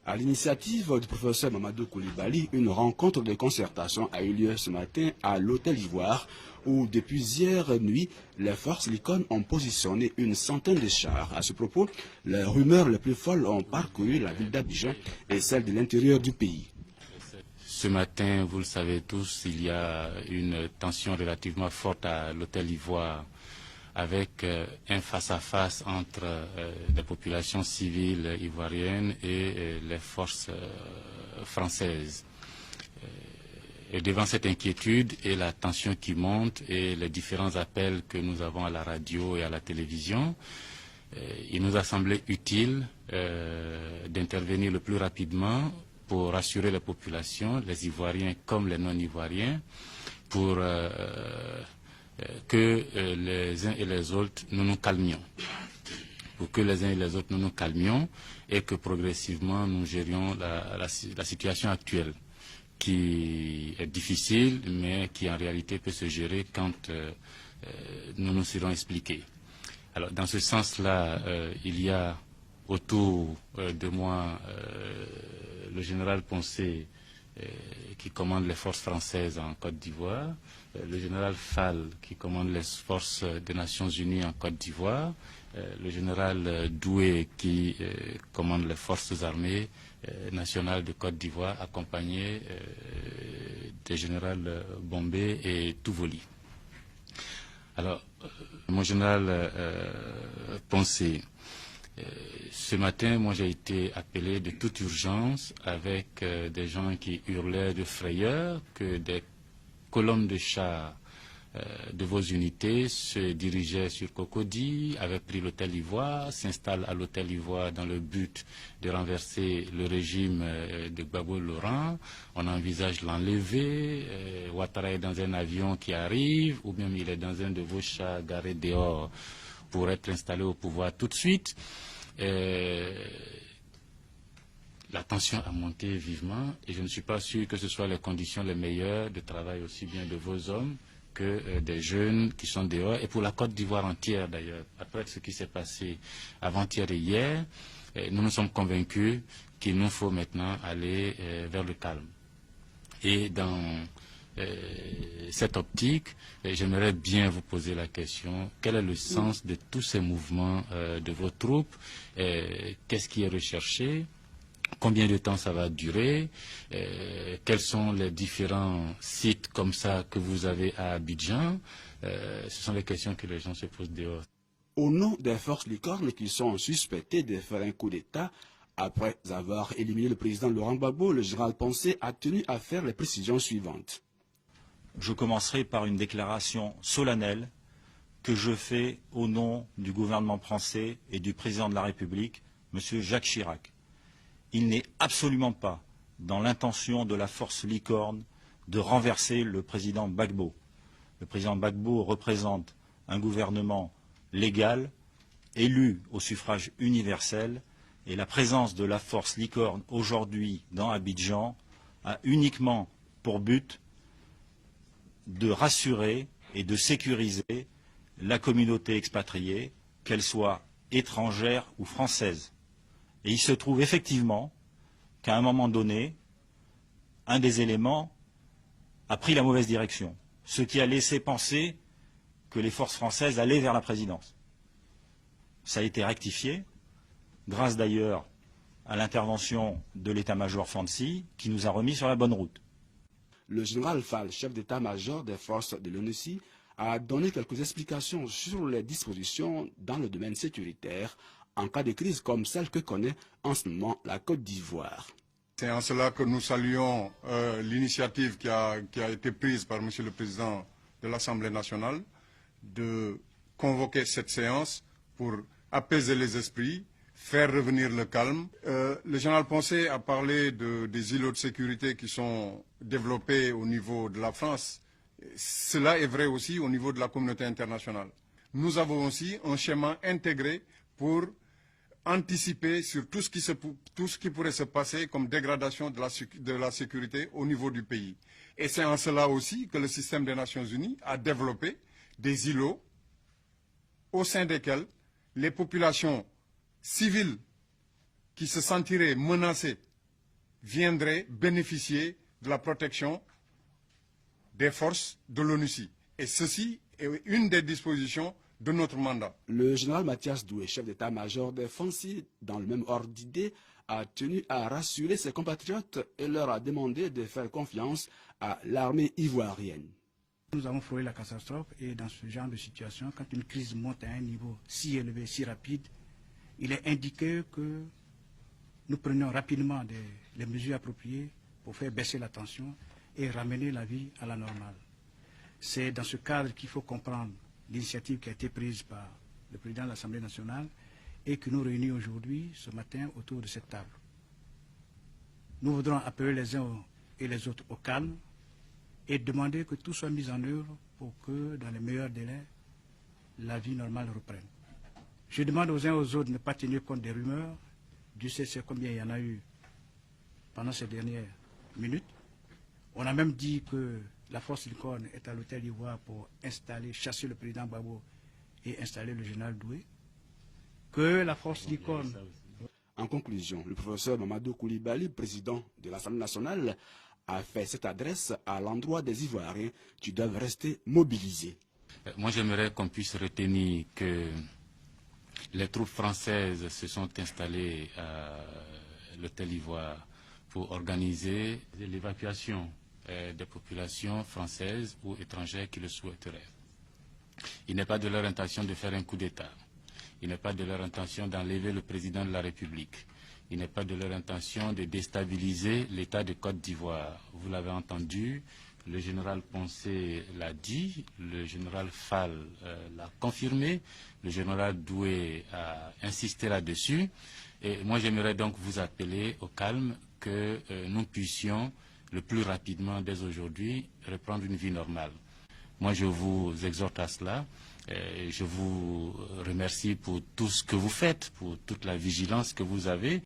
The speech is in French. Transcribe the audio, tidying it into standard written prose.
À l'initiative du professeur Mamadou Koulibaly, une rencontre de concertation a eu lieu ce matin à l'Hôtel Ivoire, où depuis hier nuit, les forces Likon ont positionné une centaine de chars. À ce propos, les rumeurs les plus folles ont parcouru la ville d'Abidjan et celle de l'intérieur du pays. Ce matin, vous le savez tous, il y a une tension relativement forte à l'Hôtel Ivoire, avec un face-à-face entre les populations civiles ivoiriennes et les forces françaises. Et devant cette inquiétude et la tension qui monte et les différents appels que nous avons à la radio et à la télévision, il nous a semblé utile d'intervenir le plus rapidement pour rassurer les populations, les Ivoiriens comme les non-Ivoiriens, pour que les uns et les autres nous nous calmions. Pour que les uns et les autres nous nous calmions et que progressivement nous gérions la situation actuelle, qui est difficile, mais qui en réalité peut se gérer quand nous nous serons expliqués. Alors, dans ce sens-là, il y a autour de moi le général Poncé, qui commande les forces françaises en Côte d'Ivoire, le général Fall, qui commande les forces des Nations Unies en Côte d'Ivoire, le général Doué, qui commande les forces armées nationales de Côte d'Ivoire, accompagné des généraux Bombé et Touvoli. Alors, mon général Poncé, ce matin, moi j'ai été appelé de toute urgence avec des gens qui hurlaient de frayeur que des colonnes de chars de vos unités se dirigeaient sur Cocody, avaient pris l'hôtel Ivoire, s'installent à l'hôtel Ivoire dans le but de renverser le régime de Gbagbo Laurent. On envisage l'enlever, Ouattara est dans un avion qui arrive, ou même il est dans un de vos chars garés dehors pour être installé au pouvoir tout de suite. La tension a monté vivement et je ne suis pas sûr que ce soit les conditions les meilleures de travail aussi bien de vos hommes que des jeunes qui sont dehors. Et pour la Côte d'Ivoire entière d'ailleurs, après ce qui s'est passé avant-hier et hier, nous nous sommes convaincus qu'il nous faut maintenant aller vers le calme. Et dans cette optique, j'aimerais bien vous poser la question, quel est le sens de tous ces mouvements de vos troupes? Qu'est-ce qui est recherché? Combien de temps ça va durer? Quels sont les différents sites comme ça que vous avez à Abidjan? Ce sont les questions que les gens se posent dehors. Au nom des forces licornes qui sont suspectées de faire un coup d'État, après avoir éliminé le président Laurent Gbagbo, le général Poncé a tenu à faire les précisions suivantes. Je commencerai par une déclaration solennelle que je fais au nom du gouvernement français et du président de la République, M. Jacques Chirac. Il n'est absolument pas dans l'intention de la force licorne de renverser le président Gbagbo. Le président Gbagbo représente un gouvernement légal, élu au suffrage universel, et la présence de la force licorne aujourd'hui dans Abidjan a uniquement pour but de rassurer et de sécuriser la communauté expatriée, qu'elle soit étrangère ou française. Et il se trouve effectivement qu'à un moment donné, un des éléments a pris la mauvaise direction, ce qui a laissé penser que les forces françaises allaient vers la présidence. Ça a été rectifié, grâce d'ailleurs à l'intervention de l'état-major Fancy, qui nous a remis sur la bonne route. Le général Fall, chef d'état-major des forces de l'ONUCI, a donné quelques explications sur les dispositions dans le domaine sécuritaire en cas de crise comme celle que connaît en ce moment la Côte d'Ivoire. C'est en cela que nous saluons l'initiative qui a été prise par M. le Président de l'Assemblée nationale de convoquer cette séance pour apaiser les esprits, faire revenir le calme. Le général Poncé a parlé des îlots de sécurité qui sont développés au niveau de la France. Cela est vrai aussi au niveau de la communauté internationale. Nous avons aussi un schéma intégré pour anticiper sur tout ce qui pourrait se passer comme dégradation de la sécurité au niveau du pays. Et c'est en cela aussi que le système des Nations Unies a développé des îlots au sein desquels les populations civiles qui se sentiraient menacées viendraient bénéficier de la protection des forces de l'ONUCI. Et ceci est une des dispositions de notre mandat. Le général Mathias Doué, chef d'état-major des FANSI, dans le même ordre d'idée, a tenu à rassurer ses compatriotes et leur a demandé de faire confiance à l'armée ivoirienne. Nous avons frôlé la catastrophe et dans ce genre de situation, quand une crise monte à un niveau si élevé, si rapide, il est indiqué que nous prenions rapidement les mesures appropriées pour faire baisser la tension et ramener la vie à la normale. C'est dans ce cadre qu'il faut comprendre l'initiative qui a été prise par le président de l'Assemblée nationale et que nous réunissons aujourd'hui, ce matin, autour de cette table. Nous voudrons appeler les uns et les autres au calme et demander que tout soit mis en œuvre pour que, dans les meilleurs délais, la vie normale reprenne. Je demande aux uns et aux autres de ne pas tenir compte des rumeurs. Dieu sait combien il y en a eu pendant ces dernières minutes. On a même dit que la force Licorne est à l'hôtel d'Ivoire pour chasser le président Gbagbo et installer le général Doué. Que la force Licorne... En conclusion, le professeur Mamadou Koulibaly, président de l'Assemblée nationale, a fait cette adresse à l'endroit des Ivoiriens qui doivent rester mobilisés. Moi, j'aimerais qu'on puisse retenir que les troupes françaises se sont installées à l'hôtel Ivoire pour organiser l'évacuation des populations françaises ou étrangères qui le souhaiteraient. Il n'est pas de leur intention de faire un coup d'État. Il n'est pas de leur intention d'enlever le président de la République. Il n'est pas de leur intention de déstabiliser l'État de Côte d'Ivoire. Vous l'avez entendu, le général Poncé l'a dit, le général Fall l'a confirmé, le général Doué a insisté là-dessus. Et moi, j'aimerais donc vous appeler au calme, que nous puissions le plus rapidement, dès aujourd'hui, reprendre une vie normale. Moi, je vous exhorte à cela. Je vous remercie pour tout ce que vous faites, pour toute la vigilance que vous avez.